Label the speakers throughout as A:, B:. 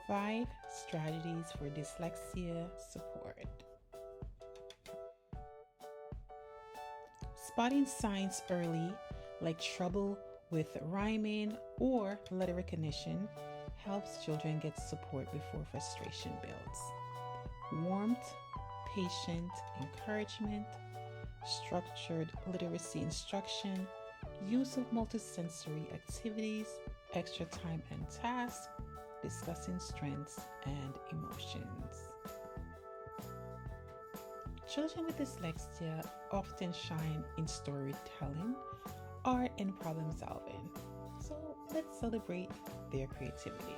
A: 5 strategies for dyslexia support. Spotting signs early, like trouble with rhyming or letter recognition, helps children get support before frustration builds. Warmth, patient encouragement, structured literacy instruction, use of multisensory activities, extra time and tasks, discussing strengths and emotions. Children with dyslexia often shine in storytelling, art, and problem solving. So let's celebrate their creativity.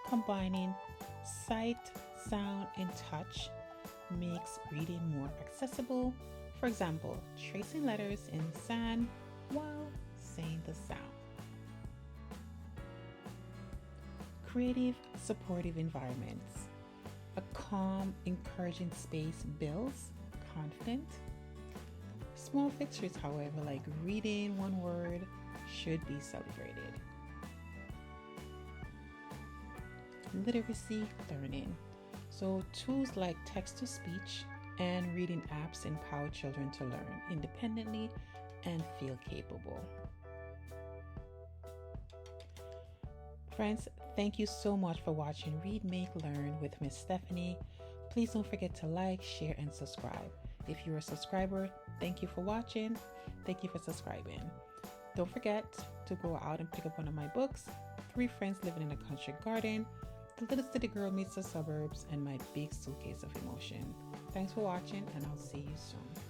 A: Combining sight, sound, and touch makes reading more accessible. For example, tracing letters in sand while saying the sound. Creative, supportive environments. A calm, encouraging space builds confidence. Small victories, however, like reading one word, should be celebrated. Literacy learning. So tools like text-to-speech and reading apps empower children to learn independently and feel capable. Friends, thank you so much for watching Read, Make, Learn with Miss Stephanie. Please don't forget to like, share, and subscribe. If you're a subscriber, thank you for watching. Thank you for subscribing. Don't forget to go out and pick up one of my books, 3 Friends Living in a Country Garden, The Little City Girl Meets the Suburbs, and My Big Suitcase of Emotion. Thanks for watching, and I'll see you soon.